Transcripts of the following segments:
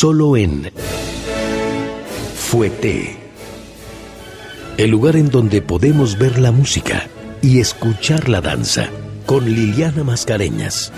solo en Fouetté, el lugar en donde podemos ver la música y escuchar la danza, con Liliana Mascareñas.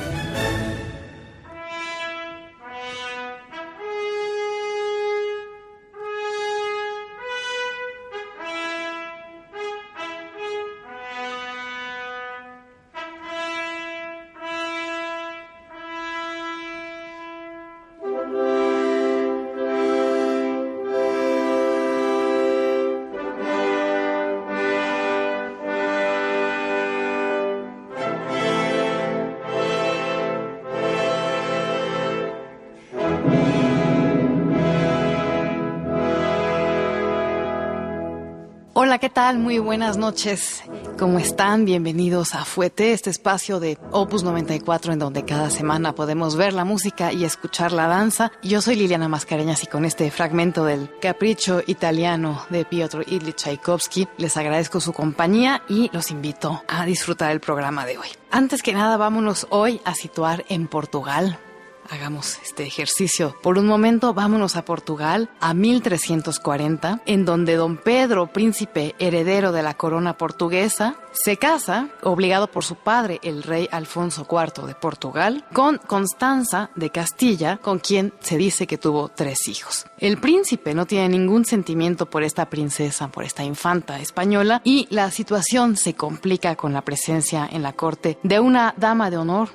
Hola, ¿qué tal? Muy buenas noches. ¿Cómo están? Bienvenidos a Fouetté, este espacio de Opus 94 en donde cada semana podemos ver la música y escuchar la danza. Yo soy Liliana Mascareñas y con este fragmento del Capricho Italiano de Piotr Ilyich Tchaikovsky les agradezco su compañía y los invito a disfrutar el programa de hoy. Antes que nada, vámonos hoy a situar en Portugal. Hagamos este ejercicio. Por un momento, vámonos a Portugal, a 1340, en donde don Pedro, príncipe heredero de la corona portuguesa, se casa, obligado por su padre, el rey Alfonso IV de Portugal, con Constanza de Castilla, con quien se dice que tuvo 3 hijos. El príncipe no tiene ningún sentimiento por esta princesa, por esta infanta española, y la situación se complica con la presencia en la corte de una dama de honor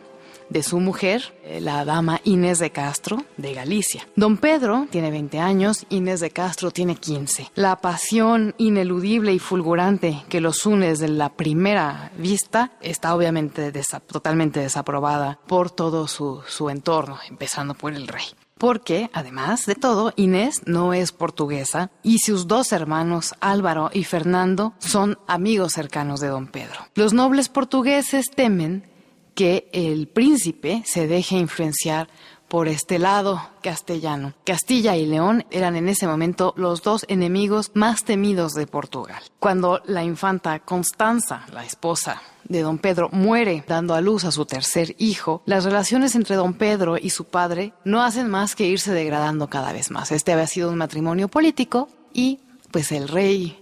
de su mujer, la dama Inés de Castro, de Galicia. Don Pedro tiene 20 años, Inés de Castro tiene 15. La pasión ineludible y fulgurante que los une desde la primera vista está obviamente totalmente desaprobada por todo su entorno, empezando por el rey. Porque, además de todo, Inés no es portuguesa y sus 2 hermanos, Álvaro y Fernando, son amigos cercanos de don Pedro. Los nobles portugueses temen que el príncipe se deje influenciar por este lado castellano. Castilla y León eran en ese momento los 2 enemigos más temidos de Portugal. Cuando la infanta Constanza, la esposa de don Pedro, muere dando a luz a su tercer hijo, las relaciones entre don Pedro y su padre no hacen más que irse degradando cada vez más. Este había sido un matrimonio político y pues el rey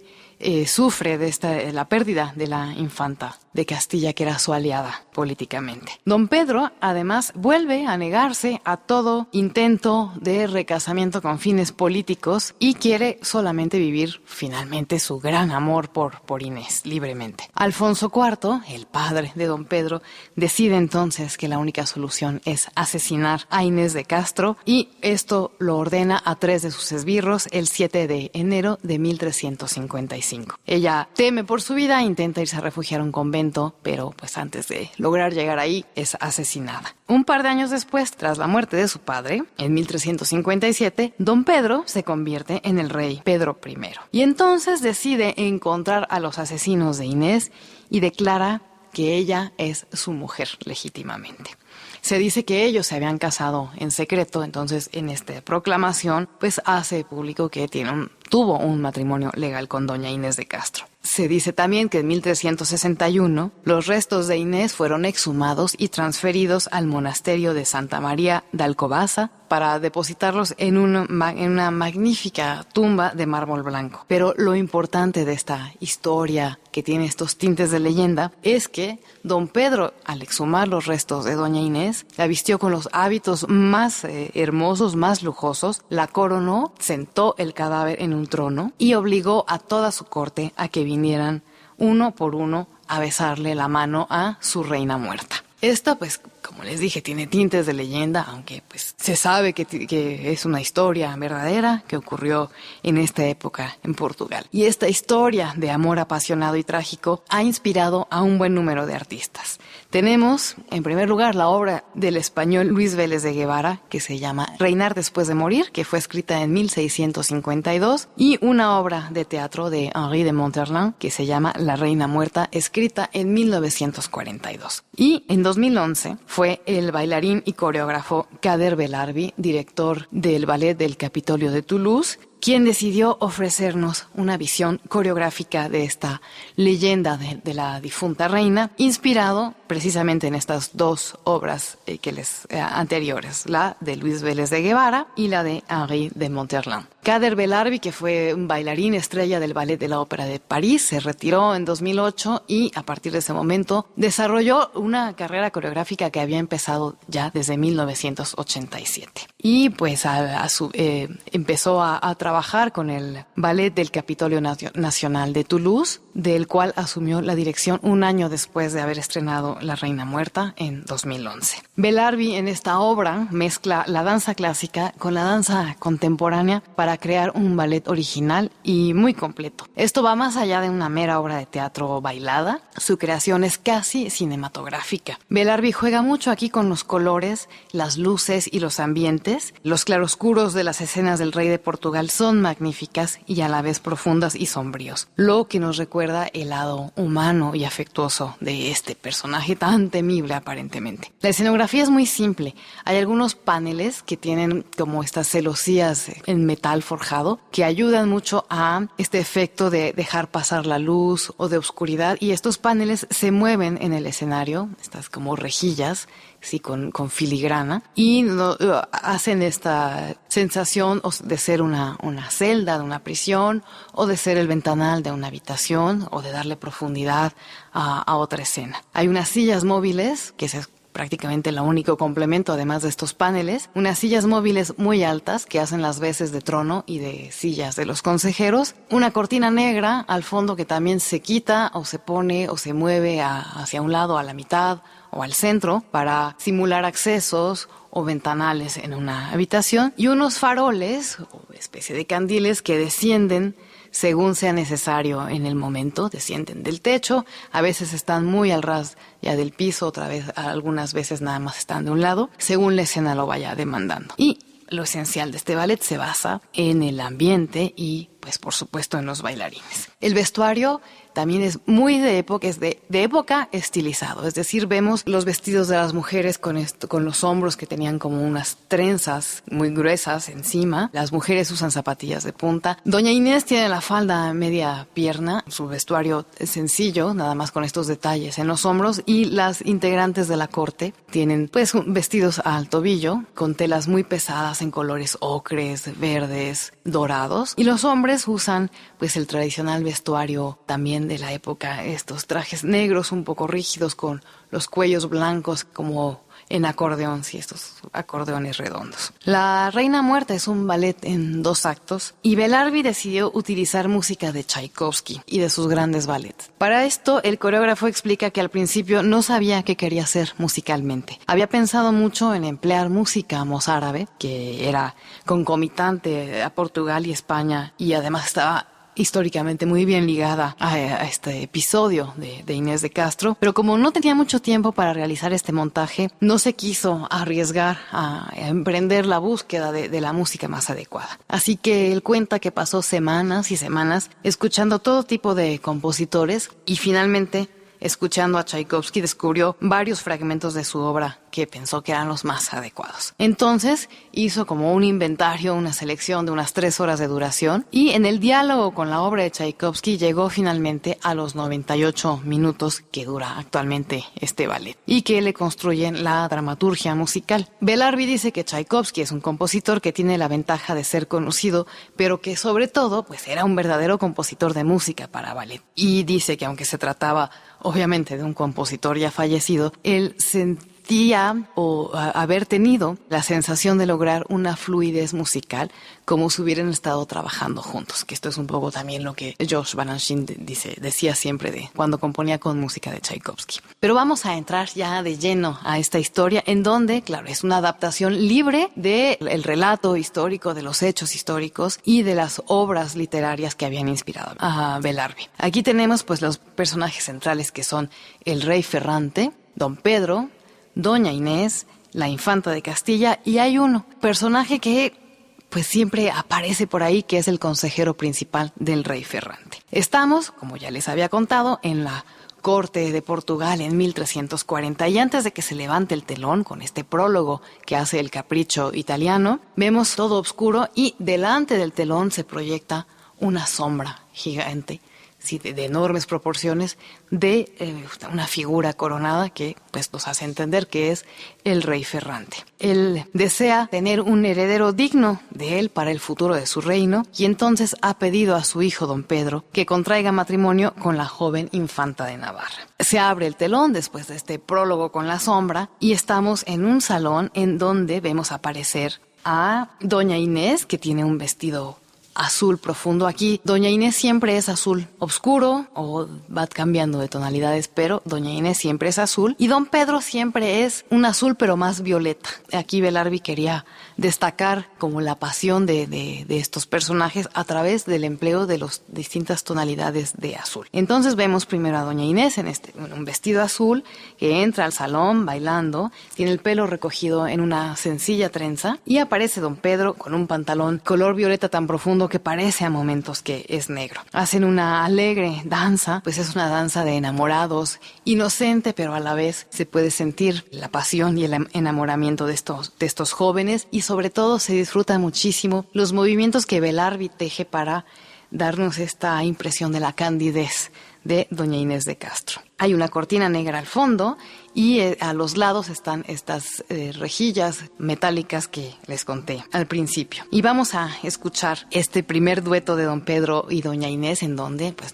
sufre de la pérdida de la infanta de Castilla, que era su aliada políticamente. Don Pedro, además, vuelve a negarse a todo intento de recasamiento con fines políticos y quiere solamente vivir finalmente su gran amor por Inés libremente. Alfonso IV, el padre de don Pedro, decide entonces que la única solución es asesinar a Inés de Castro y esto lo ordena a 3 de sus esbirros el 7 de enero de 1355. Ella teme por su vida, intenta irse a refugiar a un convento, pero pues antes de lograr llegar ahí es asesinada. Un par de años después, tras la muerte de su padre, en 1357, don Pedro se convierte en el rey Pedro I. Y entonces decide encontrar a los asesinos de Inés y declara que ella es su mujer legítimamente. Se dice que ellos se habían casado en secreto, entonces en esta proclamación pues hace público que tuvo un matrimonio legal con doña Inés de Castro. Se dice también que en 1361 los restos de Inés fueron exhumados y transferidos al monasterio de Santa María de Alcobaza para depositarlos en una magnífica tumba de mármol blanco. Pero lo importante de esta historia, que tiene estos tintes de leyenda, es que don Pedro, al exhumar los restos de doña Inés, la vistió con los hábitos más hermosos, más lujosos, la coronó, sentó el cadáver en un trono y obligó a toda su corte a que vinieran uno por uno a besarle la mano a su reina muerta. Esta, pues, como les dije, tiene tintes de leyenda, aunque pues se sabe que es una historia verdadera que ocurrió en esta época en Portugal. Y esta historia de amor apasionado y trágico ha inspirado a un buen número de artistas. Tenemos, en primer lugar, la obra del español Luis Vélez de Guevara, que se llama Reinar después de morir, que fue escrita en 1652, y una obra de teatro de Henri de Monterland, que se llama La Reina Muerta, escrita en 1942. Y en 2011 fue el bailarín y coreógrafo Kader Belarbi, director del Ballet del Capitolio de Toulouse, quien decidió ofrecernos una visión coreográfica de esta leyenda de la difunta reina, inspirado precisamente en estas dos obras anteriores, la de Luis Vélez de Guevara y la de Henri de Monterland. Kader Belarbi, que fue un bailarín estrella del Ballet de la Ópera de París, se retiró en 2008 y a partir de ese momento desarrolló una carrera coreográfica que había empezado ya desde 1987. Y pues empezó a trabajar con el Ballet del Capitolio Nacional de Toulouse, del cual asumió la dirección un año después de haber estrenado La Reina Muerta en 2011. Belarbi en esta obra mezcla la danza clásica con la danza contemporánea para crear un ballet original y muy completo. Esto va más allá de una mera obra de teatro bailada. Su creación es casi cinematográfica. Belarbi juega mucho aquí con los colores, las luces y los ambientes. Los claroscuros de las escenas del rey de Portugal son magníficas y a la vez profundas y sombríos, lo que nos recuerda el lado humano y afectuoso de este personaje tan temible aparentemente. La escenografía es muy simple. Hay algunos paneles que tienen como estas celosías en metal forjado que ayudan mucho a este efecto de dejar pasar la luz o de oscuridad, y estos paneles se mueven en el escenario, estas como rejillas, sí, con filigrana, y hacen esta sensación de ser una celda, de una prisión, o de ser el ventanal de una habitación, o de darle profundidad a otra escena. Hay unas sillas móviles, que es prácticamente el único complemento, además de estos paneles, unas sillas móviles muy altas que hacen las veces de trono y de sillas de los consejeros, una cortina negra al fondo que también se quita o se pone o se mueve hacia un lado, a la mitad o al centro, para simular accesos o ventanales en una habitación, y unos faroles o especie de candiles que descienden según sea necesario en el momento, descienden del techo, a veces están muy al ras ya del piso, algunas veces nada más están de un lado, según la escena lo vaya demandando. Y lo esencial de este ballet se basa en el ambiente y, pues, por supuesto, en los bailarines. El vestuario también es muy de época, es de época estilizado, es decir, vemos los vestidos de las mujeres con los hombros que tenían como unas trenzas muy gruesas encima. Las mujeres usan zapatillas de punta. Doña Inés tiene la falda media pierna, su vestuario es sencillo, nada más con estos detalles en los hombros, y las integrantes de la corte tienen pues vestidos al tobillo con telas muy pesadas en colores ocres, verdes, dorados, y los hombres usan pues el tradicional vestuario también de la época, estos trajes negros un poco rígidos con los cuellos blancos como en acordeón, sí, estos acordeones redondos. La Reina Muerta es un ballet en 2 actos y Belarbi decidió utilizar música de Tchaikovsky y de sus grandes ballets. Para esto, el coreógrafo explica que al principio no sabía qué quería hacer musicalmente. Había pensado mucho en emplear música mozárabe, que era concomitante a Portugal y España, y además estaba históricamente muy bien ligada a este episodio de Inés de Castro, pero como no tenía mucho tiempo para realizar este montaje, no se quiso arriesgar a emprender la búsqueda de la música más adecuada. Así que él cuenta que pasó semanas y semanas escuchando todo tipo de compositores y finalmente, escuchando a Tchaikovsky, descubrió varios fragmentos de su obra que pensó que eran los más adecuados. Entonces hizo como un inventario, una selección de unas 3 horas de duración, y en el diálogo con la obra de Tchaikovsky llegó finalmente a los 98 minutos que dura actualmente este ballet y que le construyen la dramaturgia musical. Belarbi dice que Tchaikovsky es un compositor que tiene la ventaja de ser conocido, pero que sobre todo pues era un verdadero compositor de música para ballet, y dice que aunque se trataba obviamente de un compositor ya fallecido, él sentía o haber tenido la sensación de lograr una fluidez musical como si hubieran estado trabajando juntos, que esto es un poco también lo que Georges Balanchine decía siempre de cuando componía con música de Tchaikovsky. Pero vamos a entrar ya de lleno a esta historia, en donde, claro, es una adaptación libre del relato histórico, de los hechos históricos y de las obras literarias que habían inspirado a Belarbi. Aquí tenemos pues los personajes centrales, que son el rey Ferrante, don Pedro, doña Inés, la infanta de Castilla, y hay un personaje que pues siempre aparece por ahí, que es el consejero principal del rey Ferrante. Estamos, como ya les había contado, en la corte de Portugal en 1340. Y antes de que se levante el telón con este prólogo que hace el Capricho italiano, vemos todo oscuro y delante del telón se proyecta una sombra gigante, sí, de enormes proporciones, de una figura coronada que pues nos hace entender que es el rey Ferrante. Él desea tener un heredero digno de él para el futuro de su reino y entonces ha pedido a su hijo don Pedro que contraiga matrimonio con la joven infanta de Navarra. Se abre el telón después de este prólogo con la sombra y estamos en un salón en donde vemos aparecer a doña Inés, que tiene un vestido azul profundo. Aquí doña Inés siempre es azul oscuro o va cambiando de tonalidades, pero doña Inés siempre es azul y don Pedro siempre es un azul pero más violeta. Aquí Belarbi quería destacar como la pasión de estos personajes a través del empleo de las distintas tonalidades de azul. Entonces vemos primero a doña Inés en un vestido azul que entra al salón bailando, tiene el pelo recogido en una sencilla trenza y aparece don Pedro con un pantalón color violeta tan profundo que parece a momentos que es negro. Hacen una alegre danza, pues es una danza de enamorados, inocente, pero a la vez se puede sentir la pasión y el enamoramiento de estos jóvenes y sobre todo se disfruta muchísimo los movimientos que Belarbi teje para darnos esta impresión de la candidez de doña Inés de Castro. Hay una cortina negra al fondo y a los lados están estas rejillas metálicas que les conté al principio. Y vamos a escuchar este primer dueto de don Pedro y doña Inés en donde pues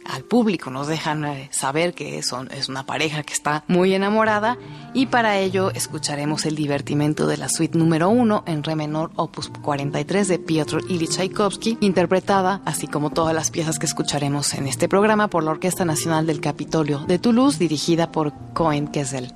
al público nos dejan saber que es una pareja que está muy enamorada y para ello escucharemos el divertimento de la suite número 1 en re menor opus 43 de Piotr Ilich Tchaikovsky, interpretada, así como todas las piezas que escucharemos en este programa, por la Orquesta Nacional del Capitolio de Toulouse, dirigida por Cohen Kessel.